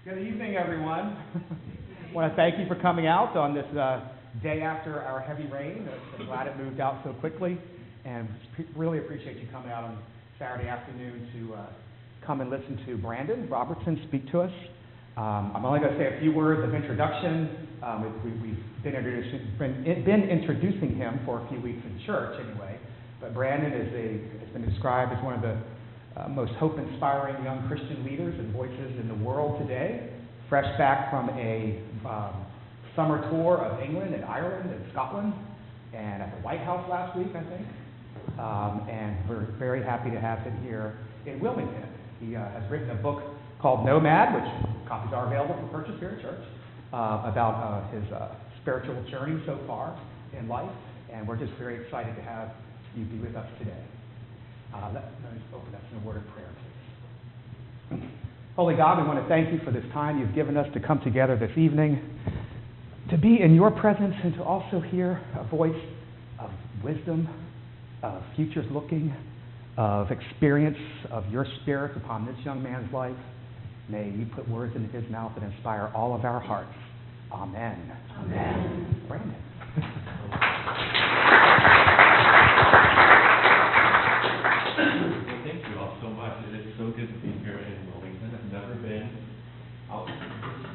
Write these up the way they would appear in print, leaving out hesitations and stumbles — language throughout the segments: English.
Good evening, everyone. I want to thank you for coming out on this day after our heavy rain. I'm glad it moved out so quickly, and really appreciate you coming out on Saturday afternoon to come and listen to Brandan Robertson speak to us. I'm only going to say a few words of introduction. We've been introducing him for a few weeks in church anyway, but Brandan has been described as one of the most hope-inspiring young Christian leaders and voices in the world today, fresh back from a summer tour of England and Ireland and Scotland, and at the White House last week, I think. And we're very happy to have him here in Wilmington. He has written a book called Nomad, which copies are available for purchase here at church, about his spiritual journey so far in life, and we're just very excited to have you be with us today. Let me open us in a word of prayer, please. Holy God, we want to thank you for this time you've given us to come together this evening, to be in your presence and to also hear a voice of wisdom, of futures looking, of experience of your spirit upon this young man's life. May you put words into his mouth that inspire all of our hearts. Amen. Amen. Brandon. Well, thank you all so much. It is so good to be here in Wilmington. I've never been out this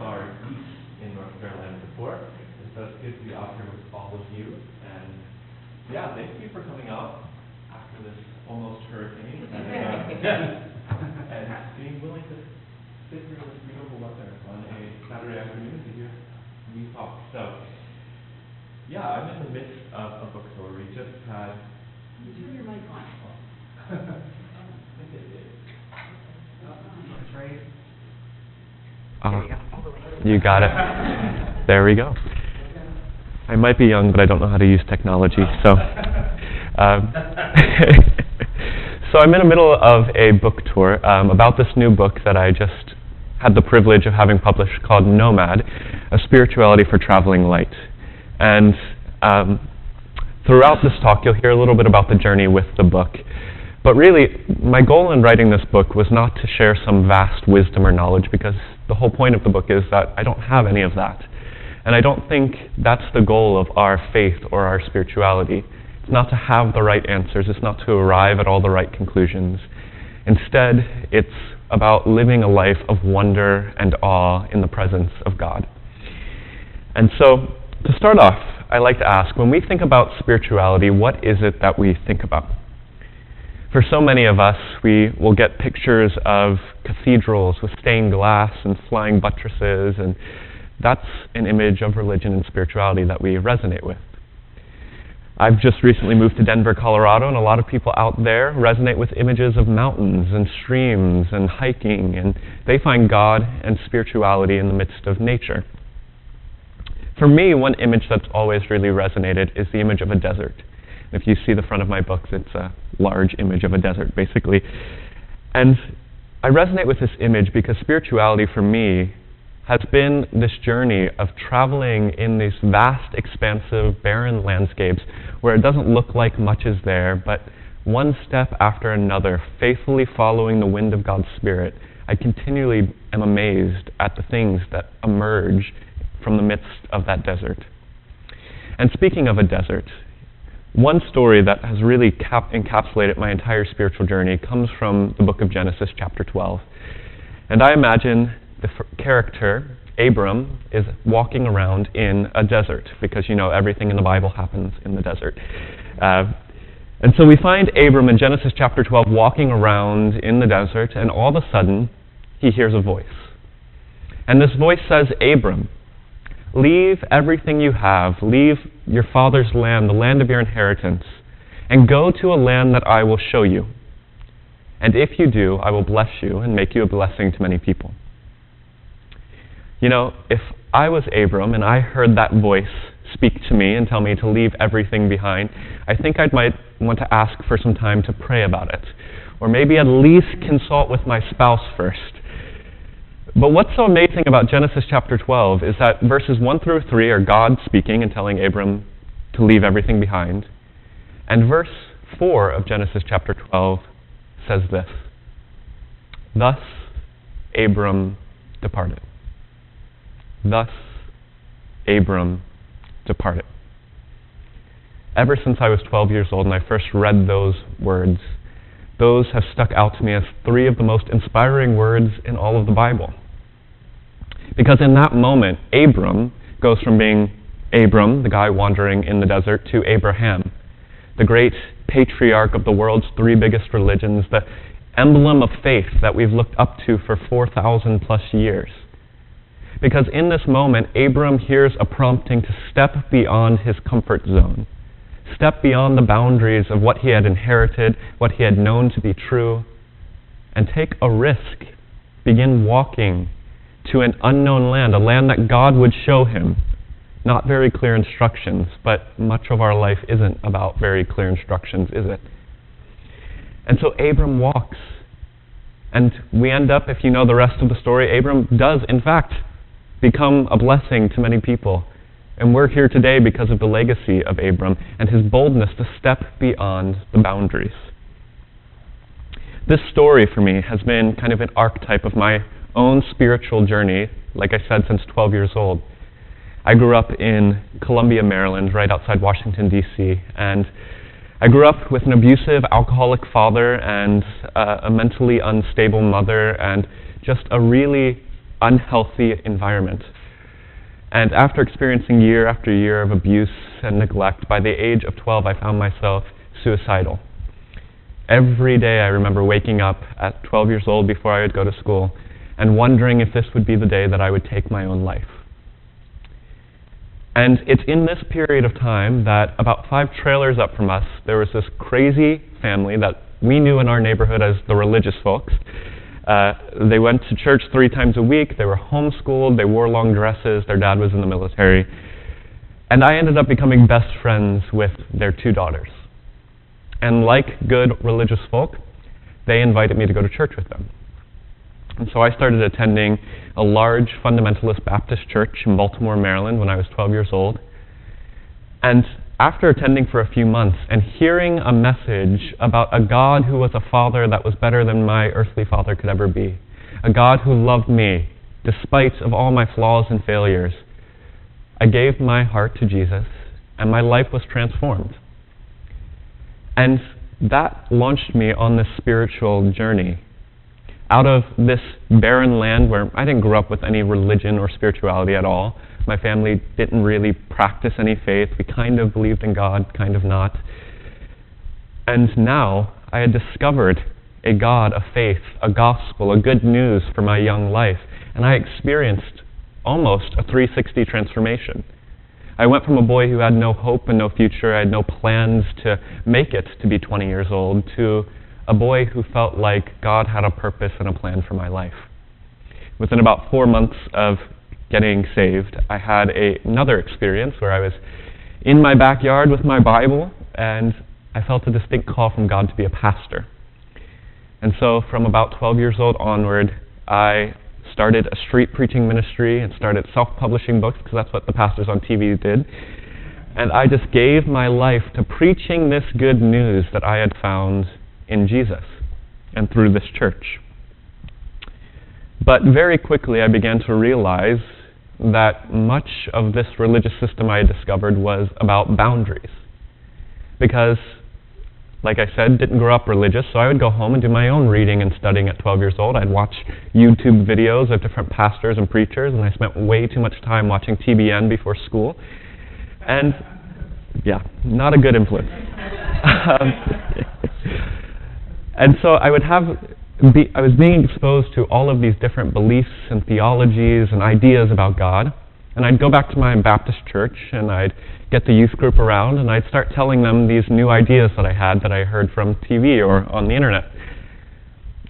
far east in North Carolina before, and so it's good to be out here with all of you. And yeah, thank you for coming out after this almost hurricane, and being willing to sit here in this beautiful weather on a Saturday afternoon to hear me talk. So yeah, I'm in the midst of a book tour. We just had. You turn your mic on. You got it. There we go. I might be young, but I don't know how to use technology. So, so I'm in the middle of a book tour about this new book that I just had the privilege of having published called Nomad, A Spirituality for Traveling Light. And throughout this talk, you'll hear a little bit about the journey with the book. But really, my goal in writing this book was not to share some vast wisdom or knowledge, because the whole point of the book is that I don't have any of that. And I don't think that's the goal of our faith or our spirituality. It's not to have the right answers. It's not to arrive at all the right conclusions. Instead, it's about living a life of wonder and awe in the presence of God. And so, to start off, I like to ask, when we think about spirituality, what is it that we think about? For so many of us, we will get pictures of cathedrals with stained glass and flying buttresses, and that's an image of religion and spirituality that we resonate with. I've just recently moved to Denver, Colorado, and a lot of people out there resonate with images of mountains and streams and hiking, and they find God and spirituality in the midst of nature. For me, one image that's always really resonated is the image of a desert. If you see the front of my books, it's a large image of a desert, basically. And I resonate with this image because spirituality for me has been this journey of traveling in these vast, expansive, barren landscapes where it doesn't look like much is there, but one step after another, faithfully following the wind of God's Spirit, I continually am amazed at the things that emerge from the midst of that desert. And speaking of a desert, one story that has really encapsulated my entire spiritual journey comes from the book of Genesis, chapter 12. And I imagine the character, Abram, is walking around in a desert, because, you know, everything in the Bible happens in the desert. And so we find Abram in Genesis chapter 12 walking around in the desert, and all of a sudden, he hears a voice. And this voice says, Abram, leave everything you have, leave your father's land, the land of your inheritance, and go to a land that I will show you. And if you do, I will bless you and make you a blessing to many people. You know, if I was Abram and I heard that voice speak to me and tell me to leave everything behind, I think I might want to ask for some time to pray about it, or maybe at least consult with my spouse first. But what's so amazing about Genesis chapter 12 is that verses 1 through 3 are God speaking and telling Abram to leave everything behind. And verse 4 of Genesis chapter 12 says this: Thus Abram departed. Thus Abram departed. Ever since I was 12 years old and I first read those words, those have stuck out to me as three of the most inspiring words in all of the Bible. Because in that moment, Abram goes from being Abram, the guy wandering in the desert, to Abraham, the great patriarch of the world's three biggest religions, the emblem of faith that we've looked up to for 4,000 plus years. Because in this moment, Abram hears a prompting to step beyond his comfort zone, step beyond the boundaries of what he had inherited, what he had known to be true, and take a risk, begin walking to an unknown land, a land that God would show him. Not very clear instructions, but much of our life isn't about very clear instructions, is it? And so Abram walks. And we end up, if you know the rest of the story, Abram does, in fact, become a blessing to many people. And we're here today because of the legacy of Abram and his boldness to step beyond the boundaries. This story for me has been kind of an archetype of my own spiritual journey, like I said, since 12 years old. I grew up in Columbia, Maryland, right outside Washington, D.C., and I grew up with an abusive, alcoholic father and a mentally unstable mother and just a really unhealthy environment. And after experiencing year after year of abuse and neglect, by the age of 12, I found myself suicidal. Every day I remember waking up at 12 years old before I would go to school and wondering if this would be the day that I would take my own life. And it's in this period of time that about 5 trailers up from us, there was this crazy family that we knew in our neighborhood as the religious folks. They went to church 3 times a week, they were homeschooled, they wore long dresses, their dad was in the military. And I ended up becoming best friends with their 2 daughters. And like good religious folk, they invited me to go to church with them. And so I started attending a large fundamentalist Baptist church in Baltimore, Maryland when I was 12 years old. And after attending for a few months and hearing a message about a God who was a father that was better than my earthly father could ever be, a God who loved me despite of all my flaws and failures, I gave my heart to Jesus and my life was transformed. And that launched me on this spiritual journey. Out of this barren land where I didn't grow up with any religion or spirituality at all. My family didn't really practice any faith. We kind of believed in God, kind of not. And now I had discovered a God, a faith, a gospel, a good news for my young life. And I experienced almost a 360 transformation. I went from a boy who had no hope and no future, I had no plans to make it to be 20 years old, to a boy who felt like God had a purpose and a plan for my life. Within about 4 months of getting saved, I had another experience where I was in my backyard with my Bible, and I felt a distinct call from God to be a pastor. And so from about 12 years old onward, I started a street preaching ministry and started self-publishing books, because that's what the pastors on TV did. And I just gave my life to preaching this good news that I had found in Jesus and through this church. But very quickly I began to realize that much of this religious system I had discovered was about boundaries. Because, like I said, didn't grow up religious, so I would go home and do my own reading and studying at 12 years old. I'd watch YouTube videos of different pastors and preachers, and I spent way too much time watching TBN before school. And, yeah, not a good influence. And so I was being exposed to all of these different beliefs and theologies and ideas about God. And I'd go back to my Baptist church and I'd get the youth group around and I'd start telling them these new ideas that I had that I heard from TV or on the internet.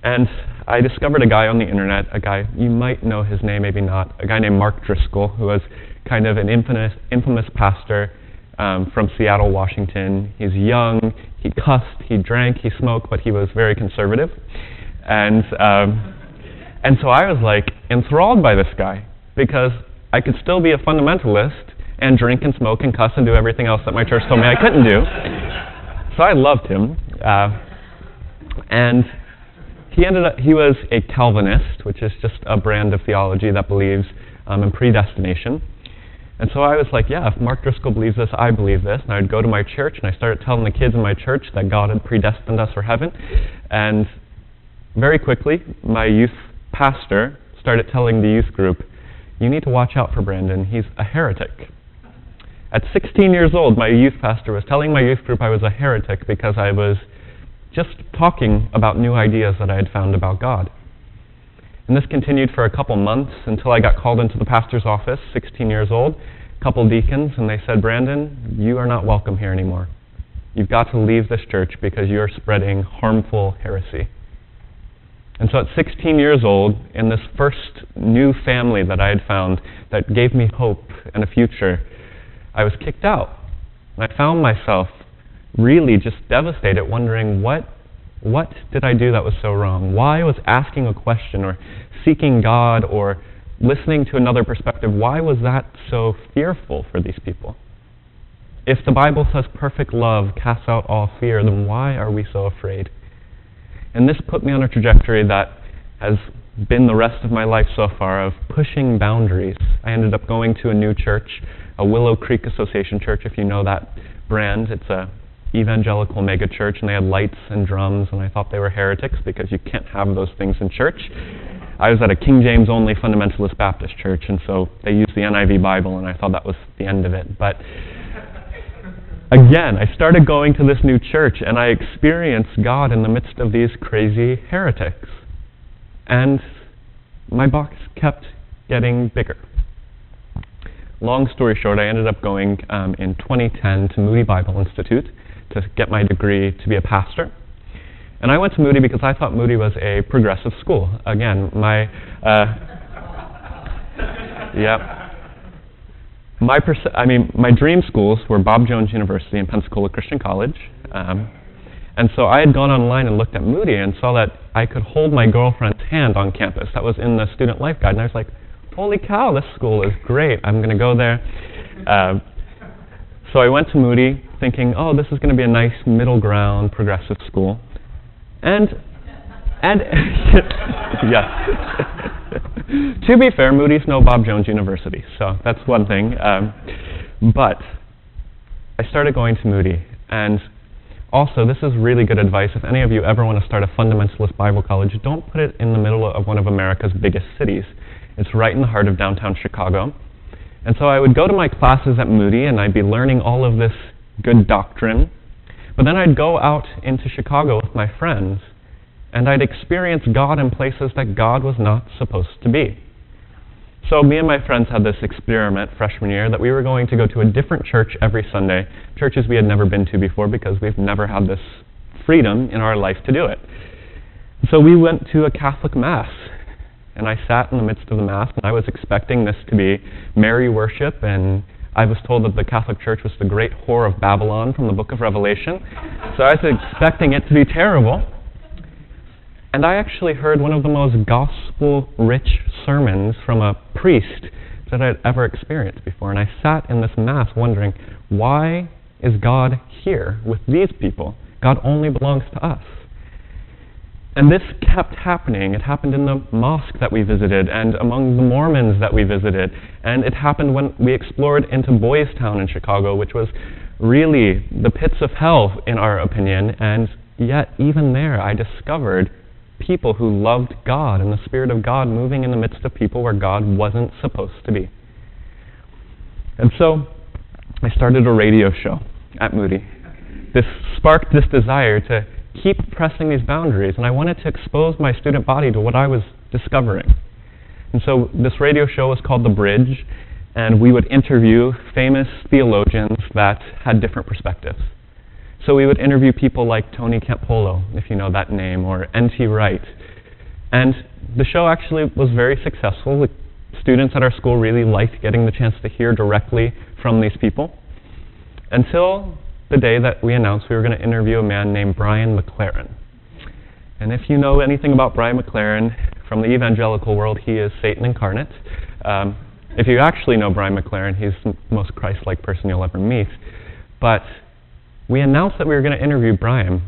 And I discovered a guy on the internet, a guy, you might know his name, maybe not, a guy named Mark Driscoll, who was kind of an infamous pastor from Seattle, Washington. He's young, he cussed, he drank, he smoked, but he was very conservative. And so I was like enthralled by this guy because I could still be a fundamentalist and drink and smoke and cuss and do everything else that my church told me I couldn't do. So I loved him. And he was a Calvinist, which is just a brand of theology that believes and predestination. And so I was like, yeah, if Mark Driscoll believes this, I believe this. And I would go to my church, and I started telling the kids in my church that God had predestined us for heaven. And very quickly, my youth pastor started telling the youth group, you need to watch out for Brandan. He's a heretic. At 16 years old, my youth pastor was telling my youth group I was a heretic because I was just talking about new ideas that I had found about God. And this continued for a couple months until I got called into the pastor's office, 16 years old, a couple deacons, and they said, Brandan, you are not welcome here anymore. You've got to leave this church because you're spreading harmful heresy. And so at 16 years old, in this first new family that I had found that gave me hope and a future, I was kicked out. And I found myself really just devastated, wondering what did I do that was so wrong? Why was asking a question or seeking God or listening to another perspective, why was that so fearful for these people? If the Bible says perfect love casts out all fear, then why are we so afraid? And this put me on a trajectory that has been the rest of my life so far of pushing boundaries. I ended up going to a new church, a Willow Creek Association church, if you know that brand. It's a evangelical mega church, and they had lights and drums, and I thought they were heretics because you can't have those things in church. I was at a King James only fundamentalist Baptist church, and so they used the NIV Bible, and I thought that was the end of it. But again, I started going to this new church, and I experienced God in the midst of these crazy heretics. And my box kept getting bigger. Long story short, I ended up going in 2010 to Moody Bible Institute to get my degree to be a pastor. And I went to Moody because I thought Moody was a progressive school. Again, my dream schools were Bob Jones University and Pensacola Christian College. And so I had gone online and looked at Moody and saw that I could hold my girlfriend's hand on campus. That was in the student life guide. And I was like, holy cow, this school is great. I'm going to go there. So I went to Moody thinking, oh, this is going to be a nice middle ground progressive school. And yes. To be fair, Moody's no Bob Jones University, so that's one thing. But I started going to Moody, and also this is really good advice. If any of you ever want to start a fundamentalist Bible college, don't put it in the middle of one of America's biggest cities. It's right in the heart of downtown Chicago. And so I would go to my classes at Moody, and I'd be learning all of this good doctrine. But then I'd go out into Chicago with my friends, and I'd experience God in places that God was not supposed to be. So me and my friends had this experiment freshman year that we were going to go to a different church every Sunday, churches we had never been to before because we've never had this freedom in our life to do it. So we went to a Catholic Mass, and I sat in the midst of the Mass, and I was expecting this to be Mary worship, and I was told that the Catholic Church was the great whore of Babylon from the book of Revelation. So I was expecting it to be terrible. And I actually heard one of the most gospel-rich sermons from a priest that I'd ever experienced before. And I sat in this Mass wondering, why is God here with these people? God only belongs to us. And this kept happening. It happened in the mosque that we visited and among the Mormons that we visited. And it happened when we explored into Boys Town in Chicago, which was really the pits of hell, in our opinion. And yet, even there, I discovered people who loved God and the Spirit of God moving in the midst of people where God wasn't supposed to be. And so I started a radio show at Moody. This sparked this desire to keep pressing these boundaries, and I wanted to expose my student body to what I was discovering. And so this radio show was called The Bridge, and we would interview famous theologians that had different perspectives. So we would interview people like Tony Campolo, if you know that name, or N.T. Wright. And the show actually was very successful. The students at our school really liked getting the chance to hear directly from these people, until the day that we announced we were going to interview a man named Brian McLaren. And if you know anything about Brian McLaren from the evangelical world, he is Satan incarnate. If you actually know Brian McLaren, he's the most Christ-like person you'll ever meet. But we announced that we were going to interview Brian,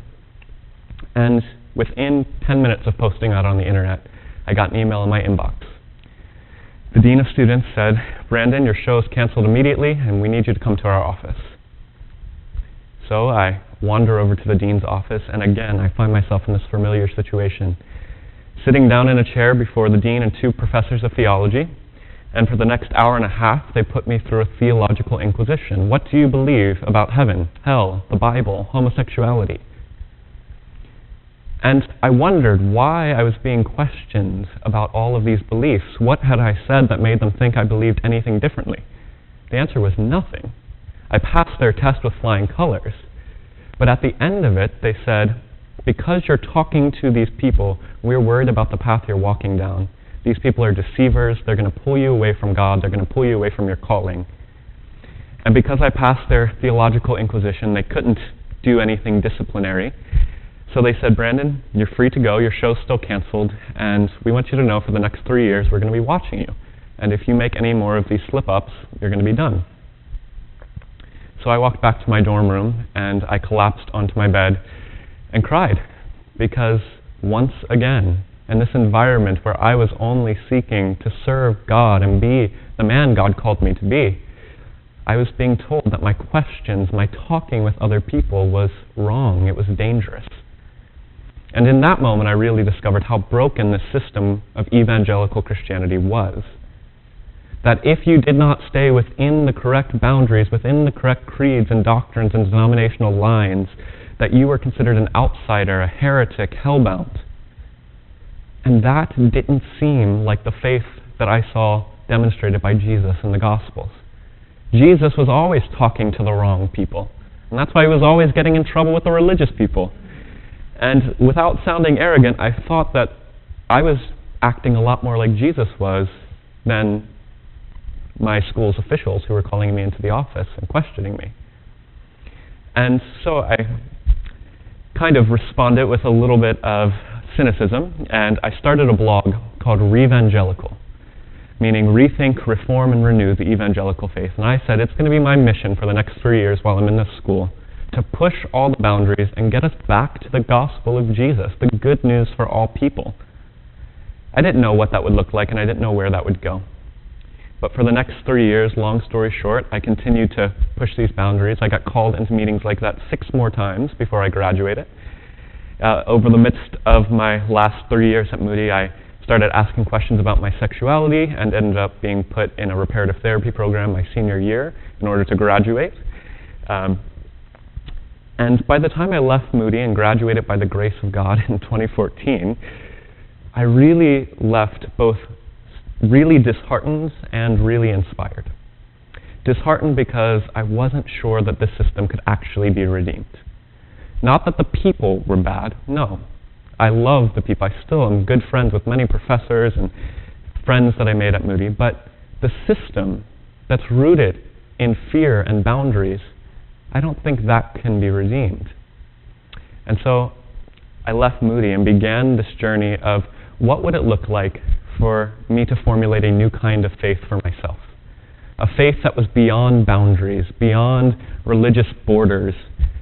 and within 10 minutes of posting that on the internet, I got an email in my inbox. The Dean of Students said, "Brandon, your show is canceled immediately, and we need you to come to our office." So I wander over to the Dean's office, and again, I find myself in this familiar situation, sitting down in a chair before the Dean and two professors of theology, and for the next hour and a half, they put me through a theological inquisition. What do you believe about heaven, hell, the Bible, homosexuality? And I wondered why I was being questioned about all of these beliefs. What had I said that made them think I believed anything differently? The answer was nothing. I passed their test with flying colors. But at the end of it, they said, "Because you're talking to these people, we're worried about the path you're walking down. These people are deceivers. They're going to pull you away from God. They're going to pull you away from your calling." And because I passed their theological inquisition, they couldn't do anything disciplinary. So they said, "Brandon, you're free to go. Your show's still canceled, and we want you to know for the next 3 years we're going to be watching you. And if you make any more of these slip-ups, you're going to be done." So I walked back to my dorm room, and I collapsed onto my bed and cried, because once again, in this environment where I was only seeking to serve God and be the man God called me to be, I was being told that my questions, my talking with other people was wrong. It was dangerous. And in that moment, I really discovered how broken the system of evangelical Christianity was. That if you did not stay within the correct boundaries, within the correct creeds and doctrines and denominational lines, that you were considered an outsider, a heretic, hellbound. And that didn't seem like the faith that I saw demonstrated by Jesus in the Gospels. Jesus was always talking to the wrong people, and that's why he was always getting in trouble with the religious people. And without sounding arrogant, I thought that I was acting a lot more like Jesus was than my school's officials who were calling me into the office and questioning me. And so I kind of responded with a little bit of cynicism, and I started a blog called Revangelical, meaning rethink, reform, and renew the evangelical faith. And I said it's going to be my mission for the next 3 years while I'm in this school to push all the boundaries and get us back to the gospel of Jesus, the good news for all people. I didn't know what that would look like, and I didn't know where that would go. But for the next 3 years, long story short, I continued to push these boundaries. I got called into meetings like that 6 more times before I graduated. Over the midst of my last 3 years at Moody, I started asking questions about my sexuality and ended up being put in a reparative therapy program my senior year in order to graduate. And by the time I left Moody and graduated by the grace of God in 2014, I really left both really disheartened and really inspired. Disheartened because I wasn't sure that this system could actually be redeemed. Not that the people were bad, no. I love the people. I still am good friends with many professors and friends that I made at Moody, but the system that's rooted in fear and boundaries, I don't think that can be redeemed. And so I left Moody and began this journey of what would it look like for me to formulate a new kind of faith for myself. A faith that was beyond boundaries, beyond religious borders,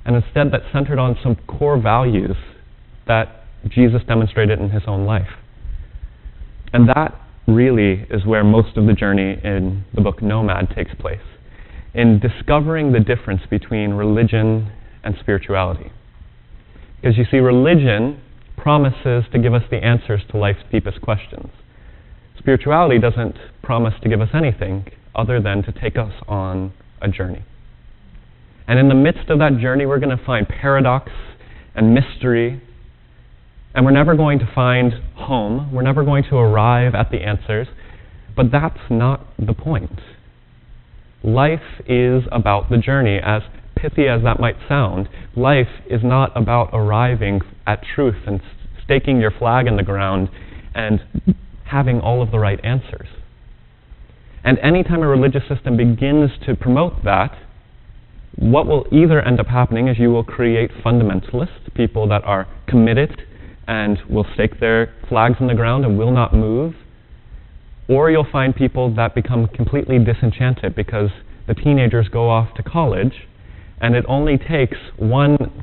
and instead that centered on some core values that Jesus demonstrated in his own life. And that really is where most of the journey in the book Nomad takes place, in discovering the difference between religion and spirituality. Because you see, religion promises to give us the answers to life's deepest questions. Spirituality doesn't promise to give us anything other than to take us on a journey. And in the midst of that journey, we're going to find paradox and mystery, and we're never going to find home. We're never going to arrive at the answers, but that's not the point. Life is about the journey. As pithy as that might sound, life is not about arriving at truth and staking your flag in the ground and having all of the right answers. And anytime a religious system begins to promote that, what will either end up happening is you will create fundamentalists, people that are committed and will stake their flags in the ground and will not move, or you'll find people that become completely disenchanted because the teenagers go off to college and it only takes one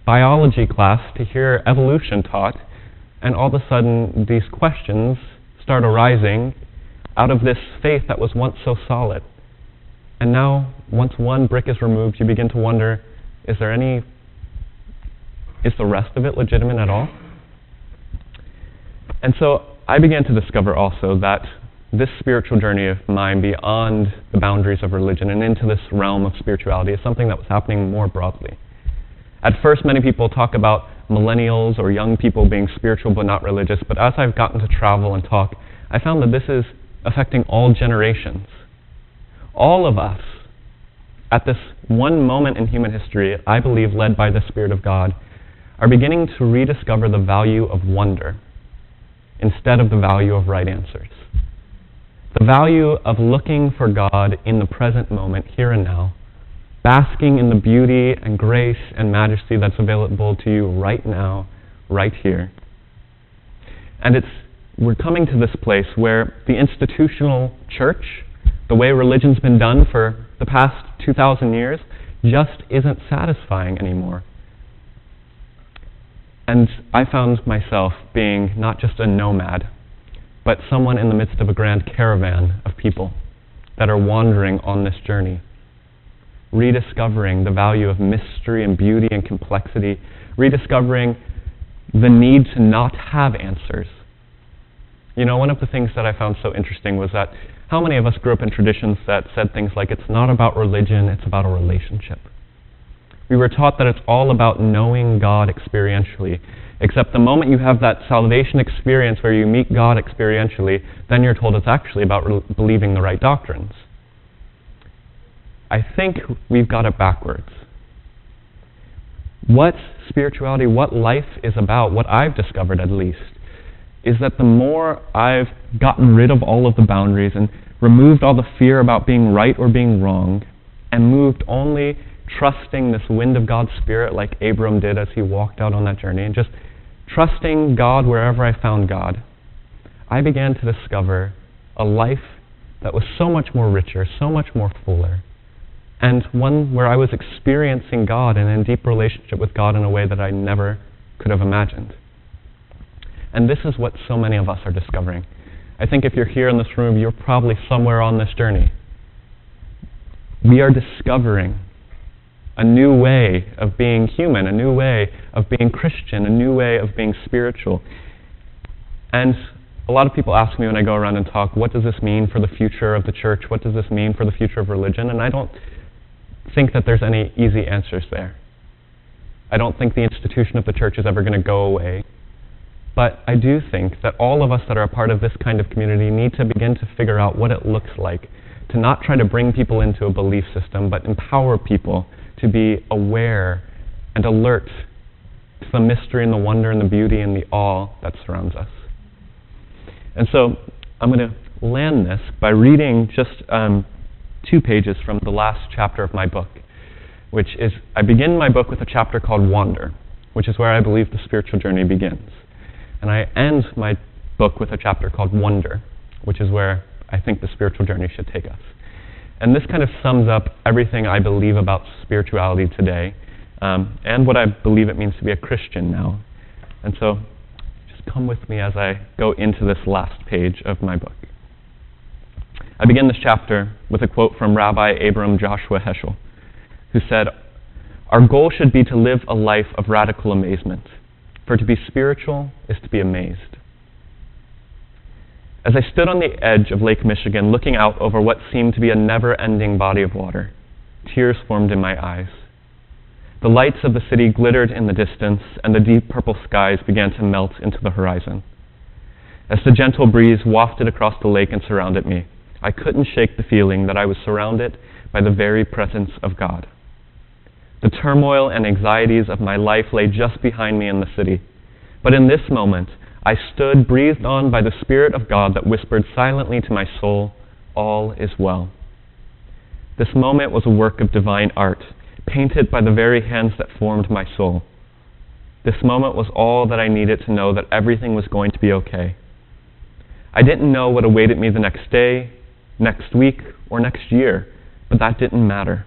biology class to hear evolution taught, and all of a sudden these questions start arising. out of this faith that was once so solid. And now, once one brick is removed, you begin to wonder, is the rest of it legitimate at all? And so I began to discover also that this spiritual journey of mine beyond the boundaries of religion and into this realm of spirituality is something that was happening more broadly. At first, many people talk about millennials or young people being spiritual but not religious, but as I've gotten to travel and talk, I found that this is affecting all generations. All of us, at this one moment in human history, I believe led by the Spirit of God, are beginning to rediscover the value of wonder instead of the value of right answers. The value of looking for God in the present moment, here and now, basking in the beauty and grace and majesty that's available to you right now, right here. And we're coming to this place where the institutional church, the way religion's been done for the past 2,000 years, just isn't satisfying anymore. And I found myself being not just a nomad, but someone in the midst of a grand caravan of people that are wandering on this journey, rediscovering the value of mystery and beauty and complexity, rediscovering the need to not have answers. You know, one of the things that I found so interesting was that how many of us grew up in traditions that said things like, it's not about religion, it's about a relationship. We were taught that it's all about knowing God experientially, except the moment you have that salvation experience where you meet God experientially, then you're told it's actually about believing the right doctrines. I think we've got it backwards. What spirituality, what life is about, what I've discovered at least, is that the more I've gotten rid of all of the boundaries and removed all the fear about being right or being wrong, and moved only trusting this wind of God's Spirit like Abram did as he walked out on that journey, and just trusting God wherever I found God, I began to discover a life that was so much more richer, so much more fuller, and one where I was experiencing God and in deep relationship with God in a way that I never could have imagined. And this is what so many of us are discovering. I think if you're here in this room, you're probably somewhere on this journey. We are discovering a new way of being human, a new way of being Christian, a new way of being spiritual. And a lot of people ask me when I go around and talk, what does this mean for the future of the church? What does this mean for the future of religion? And I don't think that there's any easy answers there. I don't think the institution of the church is ever going to go away. But I do think that all of us that are a part of this kind of community need to begin to figure out what it looks like to not try to bring people into a belief system, but empower people to be aware and alert to the mystery and the wonder and the beauty and the awe that surrounds us. And so I'm going to land this by reading just 2 pages from the last chapter of my book, which is, I begin my book with a chapter called Wander, which is where I believe the spiritual journey begins. And I end my book with a chapter called Wonder, which is where I think the spiritual journey should take us. And this kind of sums up everything I believe about spirituality today, and what I believe it means to be a Christian now. And so just come with me as I go into this last page of my book. I begin this chapter with a quote from Rabbi Abram Joshua Heschel, who said, "Our goal should be to live a life of radical amazement. For to be spiritual is to be amazed." As I stood on the edge of Lake Michigan, looking out over what seemed to be a never-ending body of water, tears formed in my eyes. The lights of the city glittered in the distance, and the deep purple skies began to melt into the horizon. As the gentle breeze wafted across the lake and surrounded me, I couldn't shake the feeling that I was surrounded by the very presence of God. The turmoil and anxieties of my life lay just behind me in the city. But in this moment, I stood breathed on by the Spirit of God that whispered silently to my soul, "All is well." This moment was a work of divine art, painted by the very hands that formed my soul. This moment was all that I needed to know that everything was going to be okay. I didn't know what awaited me the next day, next week, or next year, but that didn't matter.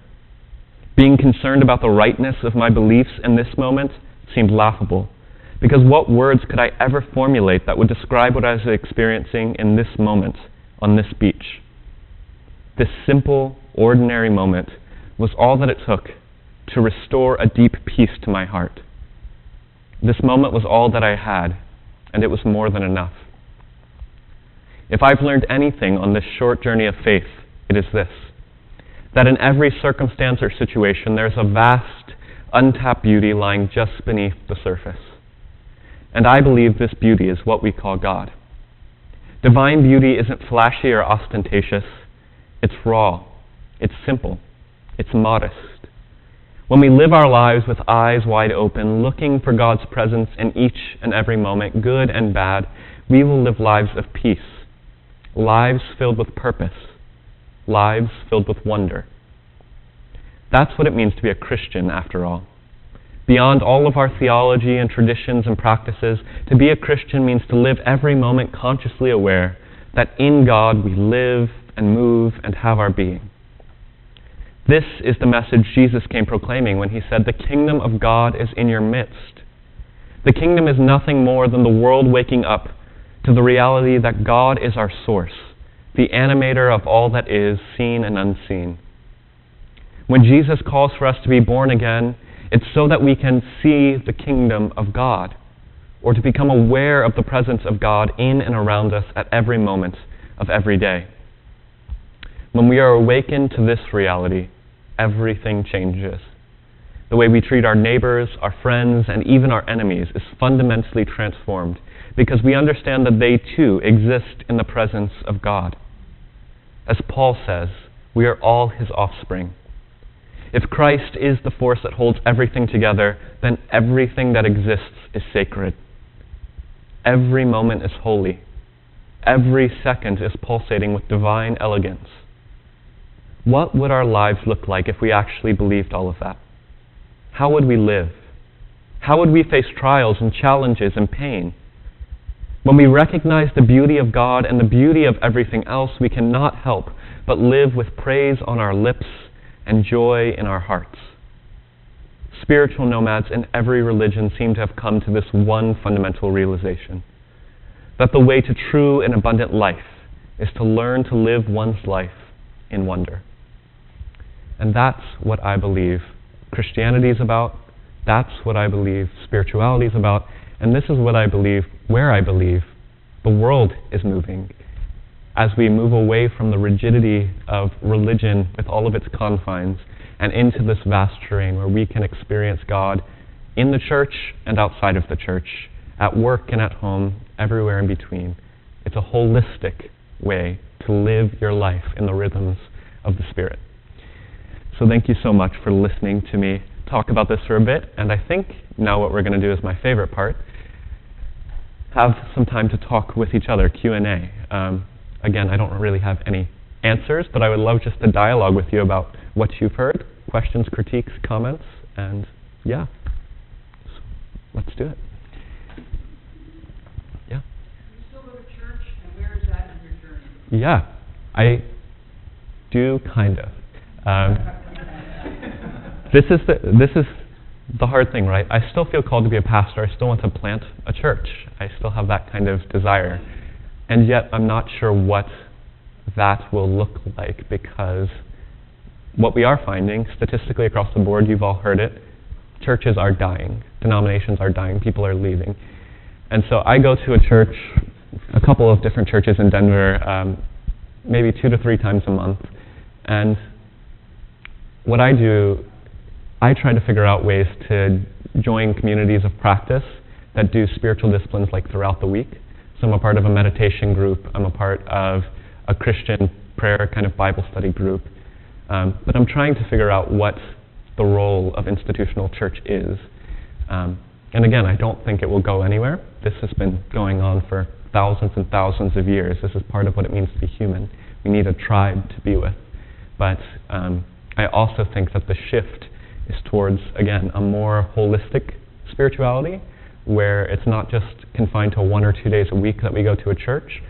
Being concerned about the rightness of my beliefs in this moment seemed laughable, because what words could I ever formulate that would describe what I was experiencing in this moment on this beach. This simple, ordinary moment was all that it took to restore a deep peace to my heart. This moment was all that I had, and it was more than enough. If I've learned anything on this short journey of faith, it is this: that in every circumstance or situation there's a vast, untapped beauty lying just beneath the surface. And I believe this beauty is what we call God. Divine beauty isn't flashy or ostentatious. It's raw. It's simple. It's modest. When we live our lives with eyes wide open, looking for God's presence in each and every moment, good and bad, we will live lives of peace, lives filled with purpose, lives filled with wonder. That's what it means to be a Christian, after all. Beyond all of our theology and traditions and practices, to be a Christian means to live every moment consciously aware that in God we live and move and have our being. This is the message Jesus came proclaiming when he said, "The kingdom of God is in your midst." The kingdom is nothing more than the world waking up to the reality that God is our source, the animator of all that is, seen and unseen. When Jesus calls for us to be born again, it's so that we can see the kingdom of God, or to become aware of the presence of God in and around us at every moment of every day. When we are awakened to this reality, everything changes. The way we treat our neighbors, our friends, and even our enemies is fundamentally transformed because we understand that they too exist in the presence of God. As Paul says, we are all his offspring. If Christ is the force that holds everything together, then everything that exists is sacred. Every moment is holy. Every second is pulsating with divine elegance. What would our lives look like if we actually believed all of that? How would we live? How would we face trials and challenges and pain? When we recognize the beauty of God and the beauty of everything else, we cannot help but live with praise on our lips and joy in our hearts. Spiritual nomads in every religion seem to have come to this one fundamental realization: that the way to true and abundant life is to learn to live one's life in wonder. And that's what I believe Christianity is about. That's what I believe spirituality is about. And this is what I believe, where I believe the world is moving as we move away from the rigidity of religion with all of its confines and into this vast terrain where we can experience God in the church and outside of the church, at work and at home, everywhere in between. It's a holistic way to live your life in the rhythms of the Spirit. So thank you so much for listening to me talk about this for a bit, and I think now what we're going to do is my favorite part: have some time to talk with each other, Q&A. Again, I don't really have any answers, but I would love just to dialogue with you about what you've heard, questions, critiques, comments, and yeah, so let's do it. Yeah. You still go to church, and where is that in your journey? Yeah, I do kind of. This is the hard thing, right? I still feel called to be a pastor. I still want to plant a church. I still have that kind of desire. And yet I'm not sure what that will look like, because what we are finding statistically across the board, you've all heard it, churches are dying. Denominations are dying. People are leaving. And so I go to a church, a couple of different churches in Denver, maybe 2 to 3 times a month. And what I do, I try to figure out ways to join communities of practice that do spiritual disciplines like throughout the week. So I'm a part of a meditation group. I'm a part of a Christian prayer kind of Bible study group. But I'm trying to figure out what the role of institutional church is. And again, I don't think it will go anywhere. This has been going on for thousands and thousands of years. This is part of what it means to be human. We need a tribe to be with. But I also think that the shift is towards, again, a more holistic spirituality, where it's not just confined to 1 or 2 days a week that we go to a church,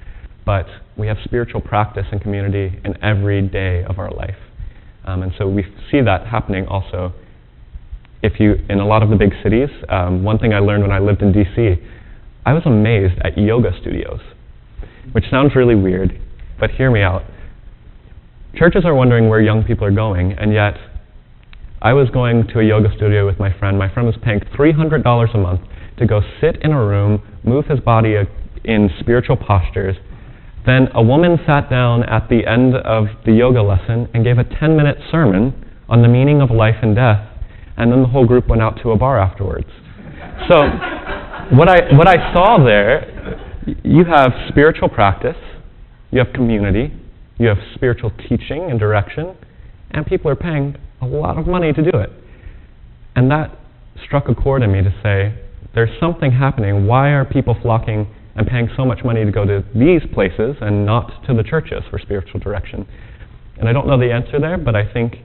but we have spiritual practice and community in every day of our life. And so we see that happening also in a lot of the big cities. One thing I learned when I lived in DC, I was amazed at yoga studios, which sounds really weird, But hear me out. Churches are wondering where young people are going, and yet I was going to a yoga studio with my friend. My friend was paying $300 a month to go sit in a room, move his body in spiritual postures. Then a woman sat down at the end of the yoga lesson and gave a 10-minute sermon on the meaning of life and death, and then the whole group went out to a bar afterwards. So what I saw there, you have spiritual practice, you have community, you have spiritual teaching and direction, and people are paying a lot of money to do it. And that struck a chord in me to say, there's something happening. Why are people flocking and paying so much money to go to these places and not to the churches for spiritual direction? And I don't know the answer there, but I think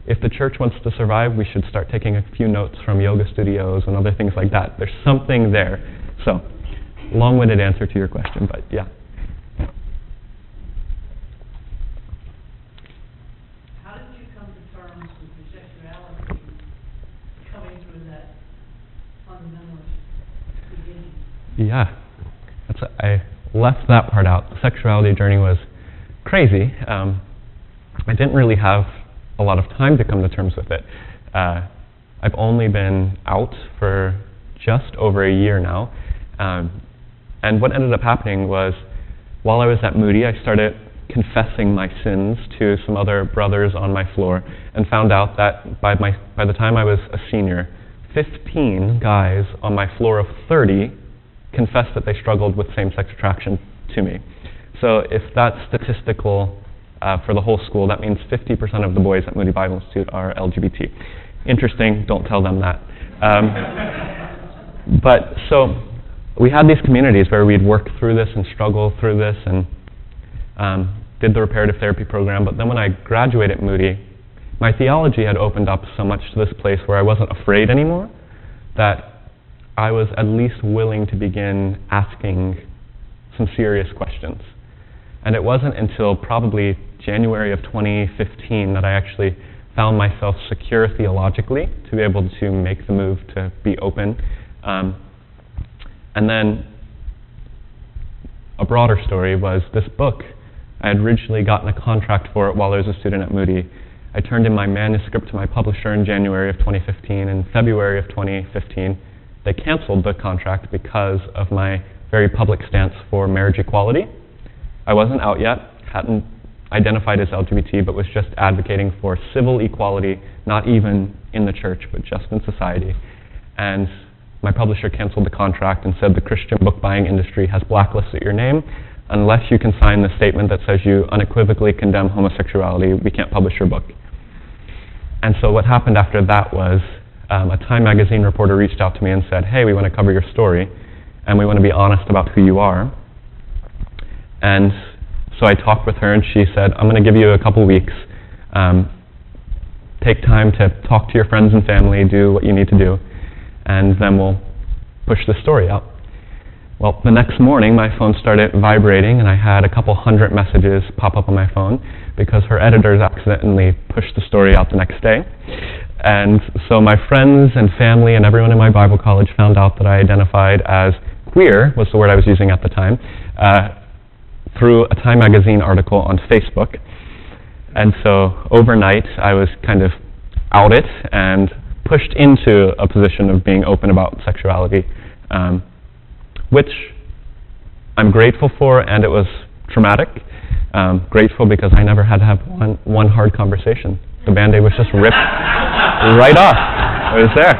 if the church wants to survive, we should start taking a few notes from yoga studios and other things like that. There's something there. So, long-winded answer to your question, but yeah. How did you come to terms with your sexuality coming through that fundamentalist beginning? Yeah, I left that part out. The sexuality journey was crazy. I didn't really have a lot of time to come to terms with it. I've only been out for just over a year now. And what ended up happening was, while I was at Moody, I started confessing my sins to some other brothers on my floor, and found out that by the time I was a senior, 15 guys on my floor of 30 confessed that they struggled with same-sex attraction to me. So if that's statistical for the whole school, that means 50% of the boys at Moody Bible Institute are LGBT. Interesting, don't tell them that. But so we had these communities where we'd work through this and struggle through this, and did the reparative therapy program. But then when I graduated Moody, my theology had opened up so much to this place where I wasn't afraid anymore, that I was at least willing to begin asking some serious questions. And it wasn't until probably January of 2015 that I actually found myself secure theologically to be able to make the move to be open. And then a broader story was this book. I had originally gotten a contract for it while I was a student at Moody. I turned in my manuscript to my publisher in January of 2015. In February of 2015, they canceled the contract because of my very public stance for marriage equality. I wasn't out yet, hadn't identified as LGBT, but was just advocating for civil equality, not even in the church, but just in society. And my publisher canceled the contract and said the Christian book buying industry has blacklisted your name. Unless you can sign the statement that says you unequivocally condemn homosexuality, we can't publish your book. And so what happened after that was a Time magazine reporter reached out to me and said, hey, we want to cover your story, and we want to be honest about who you are. And so I talked with her, and she said, I'm going to give you a couple weeks. Take time to talk to your friends and family, do what you need to do, and then we'll push the story out. Well, the next morning, my phone started vibrating, and I had a couple hundred messages pop up on my phone because her editors accidentally pushed the story out the next day. And so my friends and family and everyone in my Bible college found out that I identified as queer, was the word I was using at the time, through a Time magazine article on Facebook. And so overnight, I was kind of outed and pushed into a position of being open about sexuality, which I'm grateful for, and it was traumatic. Grateful because I never had to have one hard conversation. The Band-Aid was just ripped right off. It was there.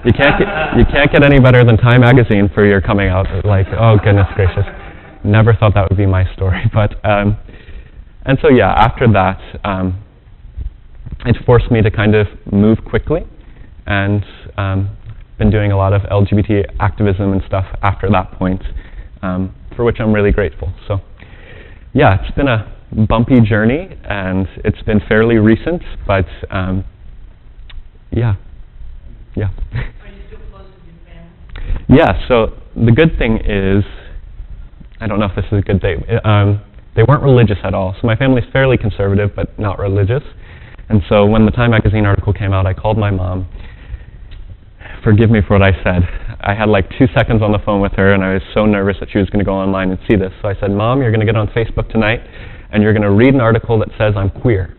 You can't get any better than Time magazine for your coming out. Like, oh goodness gracious. Never thought that would be my story. But and so yeah, after that, it forced me to kind of move quickly, and been doing a lot of LGBT activism and stuff after that point, for which I'm really grateful. So yeah, it's been a bumpy journey, and it's been fairly recent, but yeah. Are you still close with your family? Yeah, so the good thing is, I don't know if this is a good thing, they weren't religious at all. So my family's fairly conservative, but not religious. And so when the Time magazine article came out, I called my mom. Forgive me for what I said. I had like 2 seconds on the phone with her, and I was so nervous that she was going to go online and see this. So I said, Mom, you're going to get on Facebook tonight, and you're going to read an article that says I'm queer.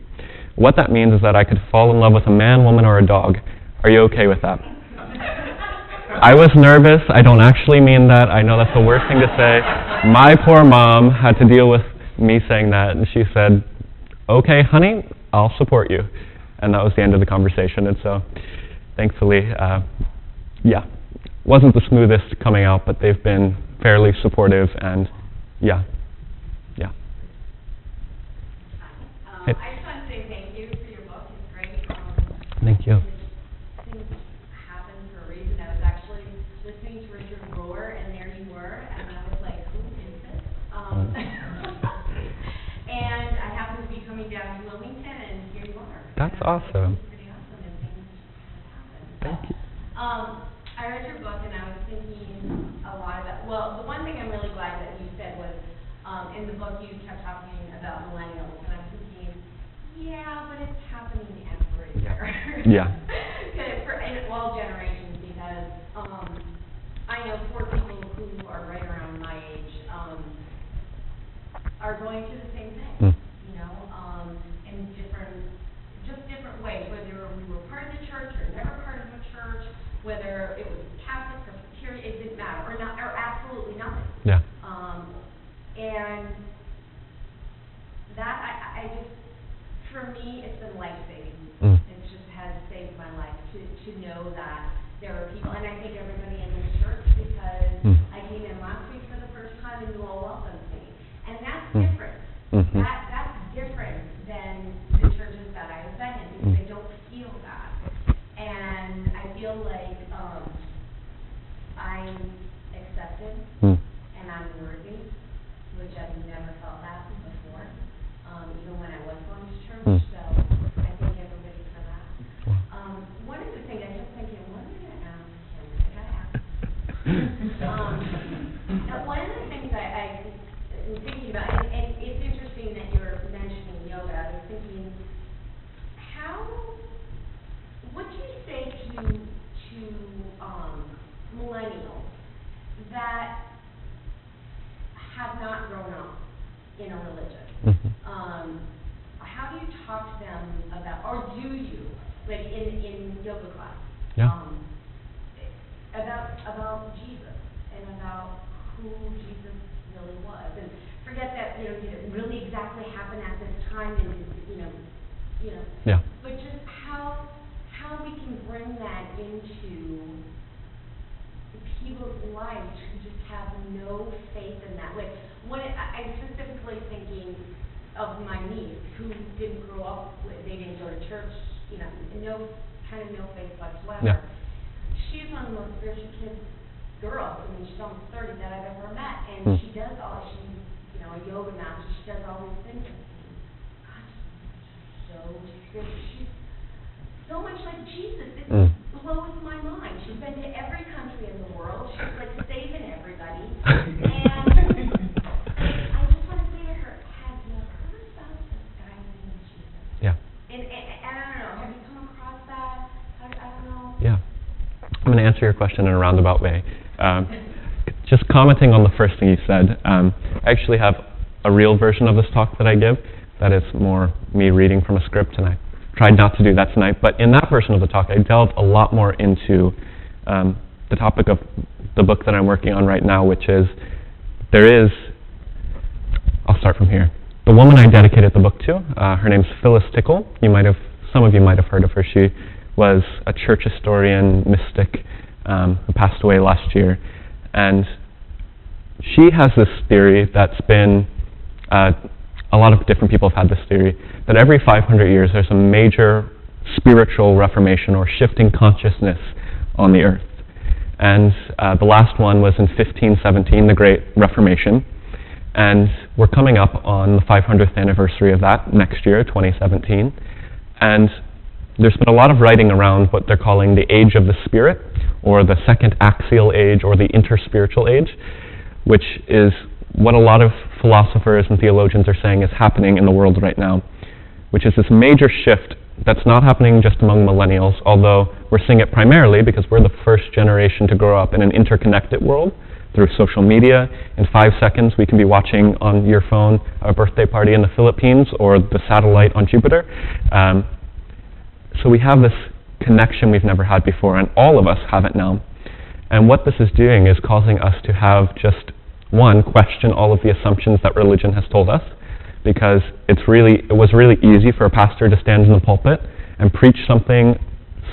What that means is that I could fall in love with a man, woman, or a dog. Are you okay with that? I was nervous. I don't actually mean that. I know that's the worst thing to say. My poor mom had to deal with me saying that, and she said, okay, honey, I'll support you. And that was the end of the conversation. And so, thankfully, wasn't the smoothest coming out, but they've been fairly supportive, and yeah. I just want to say thank you for your book. It's great. Thank you. Things happen for a reason. I was actually listening to Richard Rohr, and there you were, and I was like, who is this? And I happened to be coming down to Wilmington, and here you are. That's awesome. It's pretty awesome, and things happen. Thank you. I read your book, and I was thinking a lot about, well, the one thing I'm really glad that you said was, in the book you kept talking about millennials, and I'm thinking, yeah, but it's happening everywhere. Yeah. In all generations, because I know 4 people who are right around my age are going through the same thing, in different ways, whether we were part of the church or never part of a church, whether it was Catholic, Presbyterian, it didn't matter, or absolutely nothing. Yeah. And that, I just, for me, it's been life-saving. It just has saved my life to know that there are people, and I think everybody in this church, because I came in last week for the first time, and you all welcomed me. And that's different. That's different than the churches that I've been in, because I don't feel that. And I feel like I'm accepted, and I'm worthy, which I've never felt that before, even when I was going to church. So I thank everybody for that. One of the things I kept thinking, what am I going to ask him? I got to ask him. One of the things I'm thinking about, and it's interesting that you're mentioning yoga. I was thinking, what do you say to millennials that have not grown up in a religion? How do you talk to them about, or do you, like in yoga class, about Jesus and about who Jesus really was? And forget that, did it really exactly happen at this time, and Yeah. but just how we can bring that into people's lives who just have no faith in that. Like, I'm specifically thinking of my niece who didn't grow up they didn't go to church, no faith whatsoever. Yeah. She's one of the most spiritual girls. I mean, she's almost 30 that I've ever met, and she's a yoga master. She does all these things. God, she's so spiritual. She's so much like Jesus. It blows my mind. She's been to every country in the world. She's like saving everybody. And I just want to say to her, have you heard about this guy named Jesus? Yeah. And I don't know, have you come across that? I don't know. Yeah. I'm going to answer your question in a roundabout way. Just commenting on the first thing you said, I actually have a real version of this talk that I give that is more me reading from a script, and I tried not to do that tonight. But in that version of the talk, I delve a lot more into the topic of the book that I'm working on right now, which is, I'll start from here. The woman I dedicated the book to, her name's Phyllis Tickle. Some of you might have heard of her. She was a church historian, mystic, who passed away last year. And she has this theory that's been, a lot of different people have had this theory, that every 500 years there's a major spiritual reformation or shifting consciousness on the earth. And the last one was in 1517, the Great Reformation. And we're coming up on the 500th anniversary of that next year, 2017. And there's been a lot of writing around what they're calling the age of the spirit, or the second axial age, or the interspiritual age, which is what a lot of philosophers and theologians are saying is happening in the world right now, which is this major shift that's not happening just among millennials, although we're seeing it primarily because we're the first generation to grow up in an interconnected world. through social media. In 5 seconds, we can be watching on your phone a birthday party in the Philippines or the satellite on Jupiter. So we have this connection we've never had before, and all of us have it now. And what this is doing is causing us to have just, one, question all of the assumptions that religion has told us, because it was really easy for a pastor to stand in the pulpit and preach something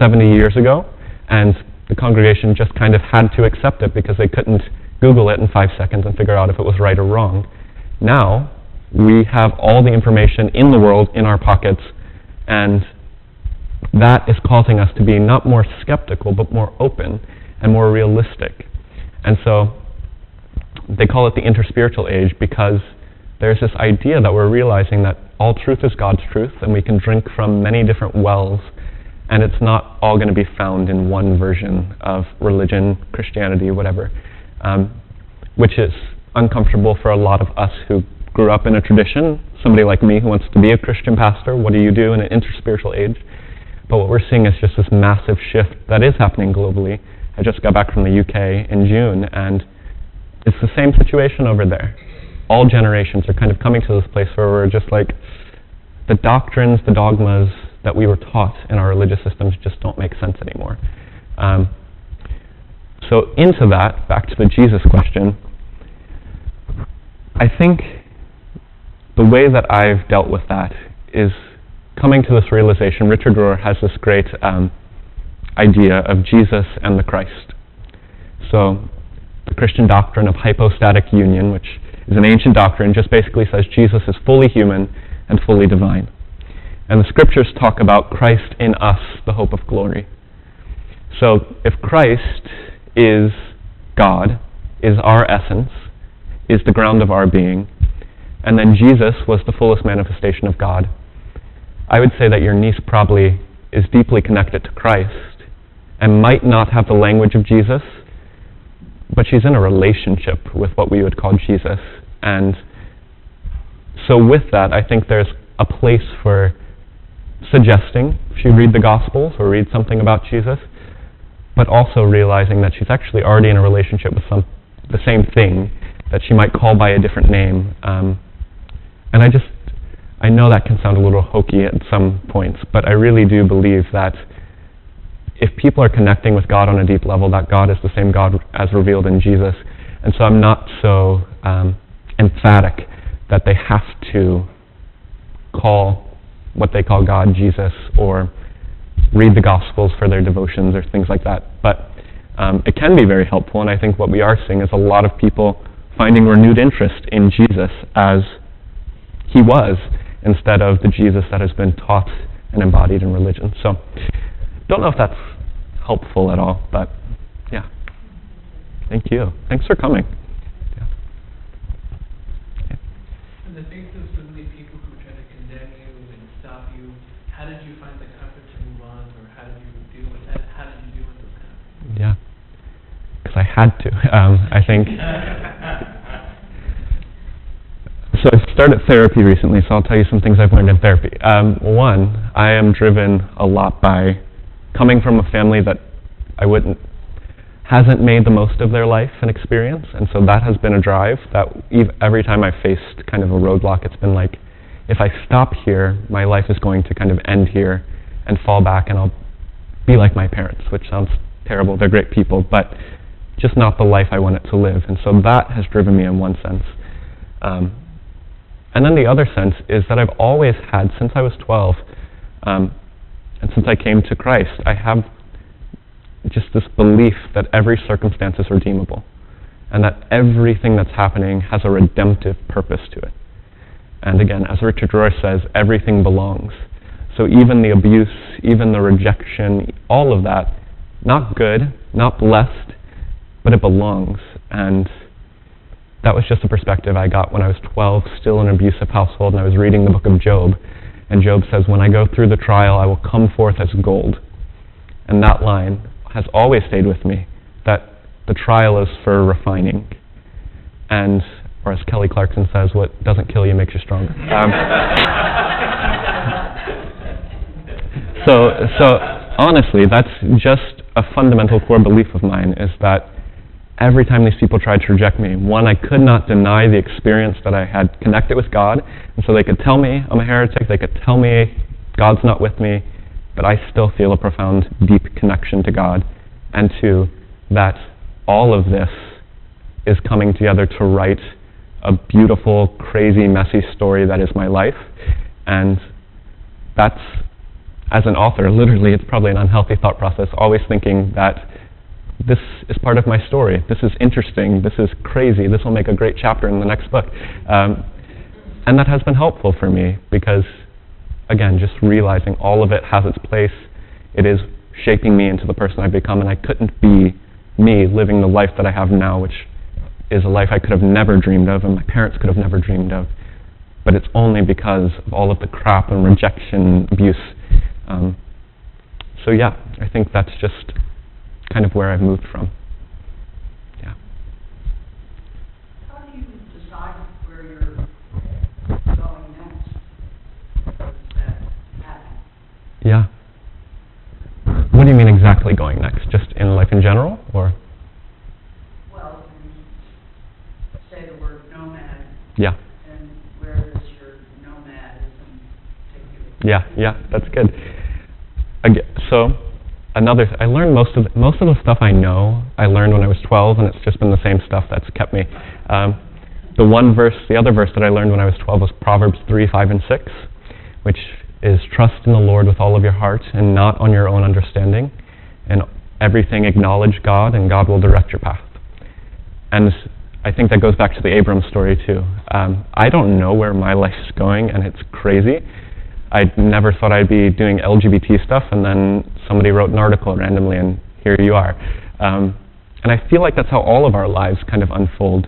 70 years ago, and the congregation just kind of had to accept it because they couldn't Google it in 5 seconds and figure out if it was right or wrong. Now, we have all the information in the world in our pockets, and that is causing us to be not more skeptical, but more open and more realistic. And so, they call it the interspiritual age because there's this idea that we're realizing that all truth is God's truth, and we can drink from many different wells, and it's not all going to be found in one version of religion, Christianity, whatever, which is uncomfortable for a lot of us who grew up in a tradition. Somebody like me who wants to be a Christian pastor, what do you do in an interspiritual age? But what we're seeing is just this massive shift that is happening globally. I just got back from the UK in June, and it's the same situation over there. All generations are kind of coming to this place where we're just like, the doctrines, the dogmas that we were taught in our religious systems just don't make sense anymore. So into that, back to the Jesus question, I think the way that I've dealt with that is coming to this realization. Richard Rohr has this great idea of Jesus and the Christ. So the Christian doctrine of hypostatic union, which is an ancient doctrine, just basically says Jesus is fully human and fully divine. And the scriptures talk about Christ in us, the hope of glory. So if Christ is God, is our essence, is the ground of our being, and then Jesus was the fullest manifestation of God, I would say that your niece probably is deeply connected to Christ and might not have the language of Jesus, but she's in a relationship with what we would call Jesus. And so with that, I think there's a place for suggesting she read the Gospels or read something about Jesus, but also realizing that she's actually already in a relationship with the same thing that she might call by a different name. And I know that can sound a little hokey at some points, but I really do believe that if people are connecting with God on a deep level, that God is the same God as revealed in Jesus. And so I'm not so emphatic that they have to call what they call God Jesus or read the Gospels for their devotions or things like that. But it can be very helpful, and I think what we are seeing is a lot of people finding renewed interest in Jesus as he was, instead of the Jesus that has been taught and embodied in religion. So, don't know if that's helpful at all, but yeah. Thank you. Thanks for coming. Yeah. In the face of so many people who try to condemn you and stop you, how did you find the comfort to move on, or how did you deal with that? How did you deal with those kind of things? Yeah, because I had to. I think. So I started therapy recently, so I'll tell you some things I've learned in therapy. One, I am driven a lot by coming from a family that hasn't made the most of their life and experience, and so that has been a drive that every time I've faced kind of a roadblock, it's been like, if I stop here, my life is going to kind of end here and fall back, and I'll be like my parents, which sounds terrible. They're great people, but just not the life I wanted to live. And so that has driven me in one sense. And then the other sense is that I've always had, since I was 12, and since I came to Christ, I have just this belief that every circumstance is redeemable, and that everything that's happening has a redemptive purpose to it. And again, as Richard Rohr says, everything belongs. So even the abuse, even the rejection, all of that, not good, not blessed, but it belongs. And that was just a perspective I got when I was 12, still in an abusive household, and I was reading the book of Job. And Job says, when I go through the trial, I will come forth as gold. And that line has always stayed with me, that the trial is for refining. And, or as Kelly Clarkson says, what doesn't kill you makes you stronger. So honestly, that's just a fundamental core belief of mine, is that every time these people tried to reject me, one, I could not deny the experience that I had connected with God, and so they could tell me I'm a heretic, they could tell me God's not with me, but I still feel a profound, deep connection to God, and two, that all of this is coming together to write a beautiful, crazy, messy story that is my life, and that's, as an author, literally, it's probably an unhealthy thought process, always thinking that this is part of my story. This is interesting. This is crazy. This will make a great chapter in the next book. And that has been helpful for me because, again, just realizing all of it has its place. It is shaping me into the person I've become, and I couldn't be me living the life that I have now, which is a life I could have never dreamed of and my parents could have never dreamed of. But it's only because of all of the crap and rejection, abuse. So yeah, I think that's just kind of where I've moved from. Yeah. How do you decide where you're going next? How does that happen? Yeah. What do you mean exactly going next? Just in life in general, or? Well, you say the word nomad, Yeah. and where does your nomadism take you? Yeah, that's good. So, I learned most of the stuff I know, I learned when I was 12, and it's just been the same stuff that's kept me. The other verse that I learned when I was 12 was Proverbs 3, 5, and 6, which is trust in the Lord with all of your heart and not on your own understanding. And everything acknowledge God, and God will direct your path. And I think that goes back to the Abram story too. I don't know where my life's going, and it's crazy. I never thought I'd be doing LGBT stuff, and then somebody wrote an article randomly, and here you are. And I feel like that's how all of our lives kind of unfold.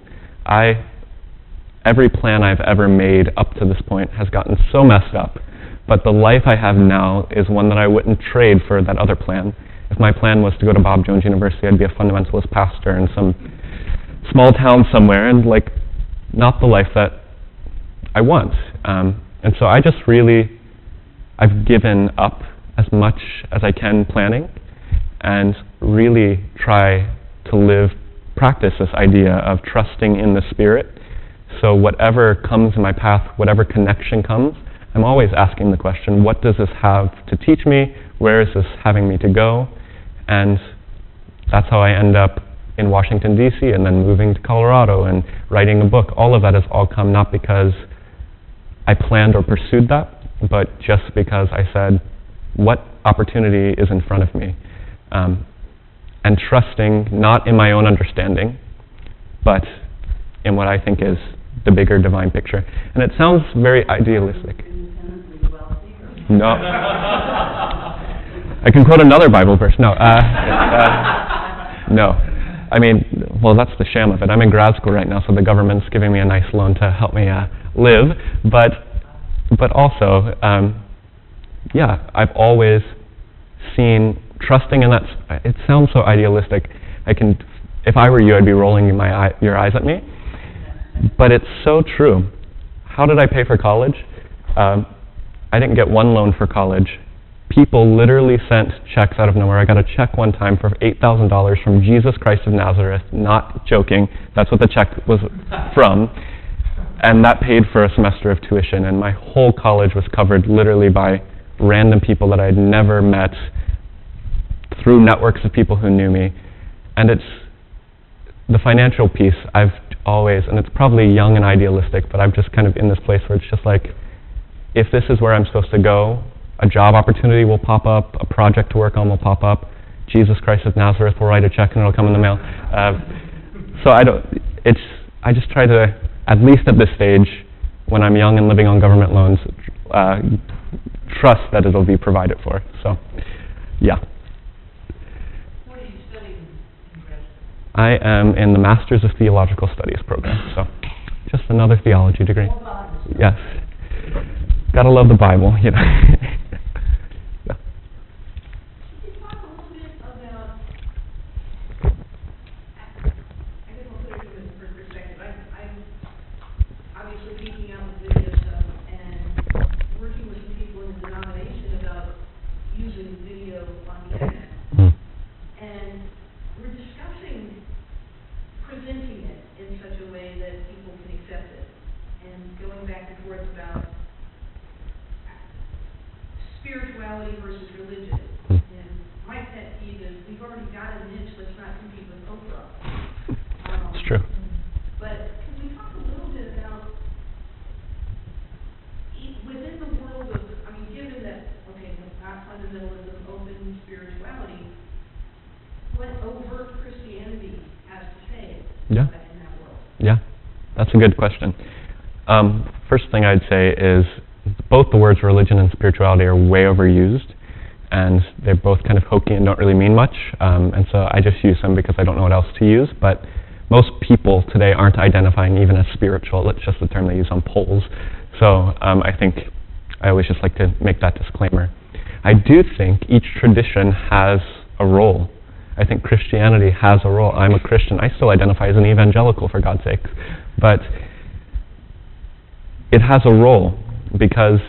Every plan I've ever made up to this point has gotten so messed up, but the life I have now is one that I wouldn't trade for that other plan. If my plan was to go to Bob Jones University, I'd be a fundamentalist pastor in some small town somewhere, and not the life that I want. And so I've given up as much as I can planning, and really try to practice this idea of trusting in the Spirit. So whatever comes in my path, whatever connection comes, I'm always asking the question, what does this have to teach me? Where is this having me to go? And that's how I end up in Washington, D.C., and then moving to Colorado and writing a book. All of that has all come not because I planned or pursued that, but just because I said, what opportunity is in front of me? And trusting not in my own understanding, but in what I think is the bigger divine picture. And it sounds very idealistic. Independently wealthy, or? No. I can quote another Bible verse. No. No. I mean, well, that's the sham of it. I'm in grad school right now, so the government's giving me a nice loan to help me live. But also, I've always seen trusting in that. It sounds so idealistic. If I were you, I'd be rolling your eyes at me. But it's so true. How did I pay for college? I didn't get one loan for college. People literally sent checks out of nowhere. I got a check one time for $8,000 from Jesus Christ of Nazareth. Not joking. That's what the check was from. And that paid for a semester of tuition. And my whole college was covered literally by random people that I had never met through networks of people who knew me. And it's the financial piece I've always, and it's probably young and idealistic, but I'm just kind of in this place where it's just like, if this is where I'm supposed to go, a job opportunity will pop up, a project to work on will pop up, Jesus Christ of Nazareth will write a check and it'll come in the mail. So I just try to, at least at this stage, when I'm young and living on government loans, trust that it'll be provided for. So, yeah. What are you studying in grad school? I am in the Masters of Theological Studies program, so just another theology degree. Yes. Gotta love the Bible, you know. Yeah. Can you talk a little bit about, I guess I'll put it in perspective. I'm obviously geeking out with video stuff and working with some people in the denomination about using video on the internet. Mm. And we're discussing spirituality versus religion. And my pet peeve is, we've already got a niche, let's not compete with Oprah. It's true. But can we talk a little bit about, within the world of, I mean, given that, okay, not fundamentalism, open spirituality, what overt Christianity has to say Yeah. in that world? Yeah, that's a good question. First thing I'd say is both the words religion and spirituality are way overused, and they're both kind of hokey and don't really mean much, and so I just use them because I don't know what else to use, but most people today aren't identifying even as spiritual. It's just the term they use on polls. So I think I always just like to make that disclaimer. I do think each tradition has a role. I think Christianity has a role. I'm a Christian. I still identify as an evangelical, for God's sake. But it has a role because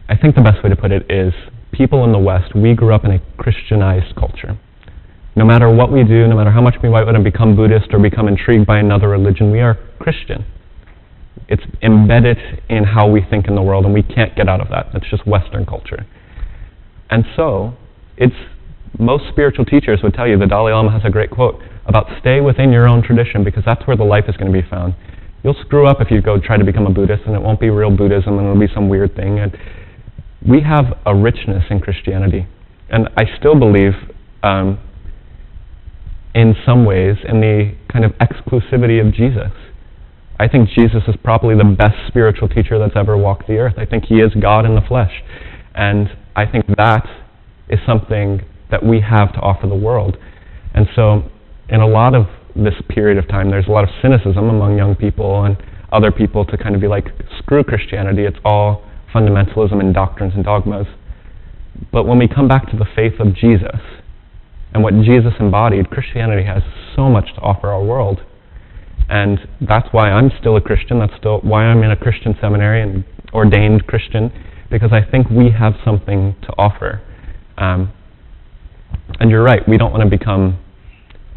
I think the best way to put it is people in the West, we grew up in a Christianized culture. No matter what we do, no matter how much we might want to become Buddhist or become intrigued by another religion, we are Christian. It's embedded in how we think in the world, and we can't get out of that. That's just Western culture. And so, most spiritual teachers would tell you, the Dalai Lama has a great quote about stay within your own tradition because that's where the life is going to be found. You'll screw up if you go try to become a Buddhist, and it won't be real Buddhism, and it'll be some weird thing. And we have a richness in Christianity. And I still believe, in some ways, in the kind of exclusivity of Jesus. I think Jesus is probably the best spiritual teacher that's ever walked the earth. I think he is God in the flesh. And I think that is something that we have to offer the world. And so, in a lot of this period of time, there's a lot of cynicism among young people and other people to kind of be like, screw Christianity, it's all fundamentalism and doctrines and dogmas. But when we come back to the faith of Jesus, and what Jesus embodied, Christianity has so much to offer our world. And that's why I'm still a Christian. That's still why I'm in a Christian seminary and ordained Christian, because I think we have something to offer. And you're right, we don't want to become,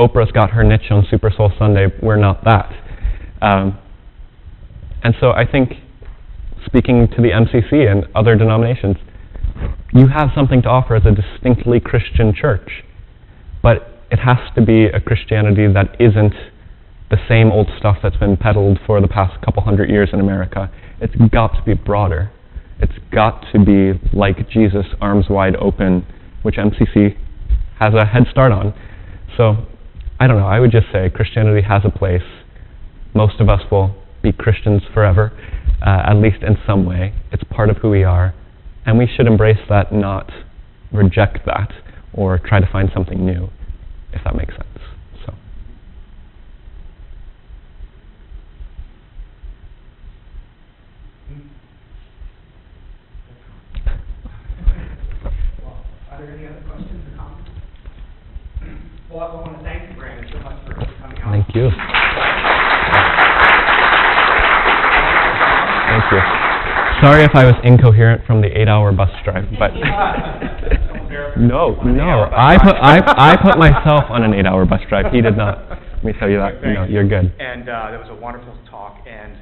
Oprah's got her niche on Super Soul Sunday, we're not that. And so I think, speaking to the MCC and other denominations, you have something to offer as a distinctly Christian church. But it has to be a Christianity that isn't the same old stuff that's been peddled for the past couple hundred years in America. It's got to be broader. It's got to be like Jesus, arms wide open, which MCC has a head start on. So, I don't know, I would just say Christianity has a place. Most of us will be Christians forever, at least in some way. It's part of who we are. And we should embrace that, not reject that, or try to find something new, if that makes sense. So. Well, are there any other questions or comments? Well, I want to thank you, Brandon, so much for coming out. Thank you. Thank you. Sorry if I was incoherent from the 8-hour bus drive, but no. I put myself on an 8-hour bus drive. He did not. Let me tell you that. No, you're good. And that was a wonderful talk. And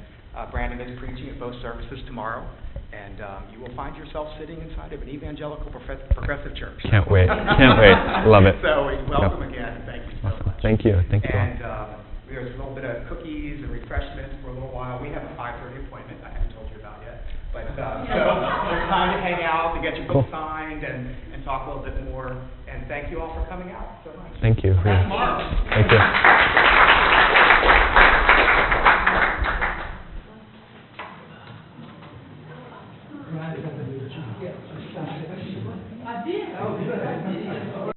Brandon is preaching at both services tomorrow, and you will find yourself sitting inside of an evangelical progressive church. Can't wait. Can't wait. Love it. So welcome again. Thank you so much. Thank you. Thank you. And there's a little bit of cookies and refreshments for a little while. We have a 5:30 appointment. I haven't told you about yet. But so there's time to hang out, to get your book signed, and talk a little bit more. And thank you all for coming out so much. Thank you. Thank you.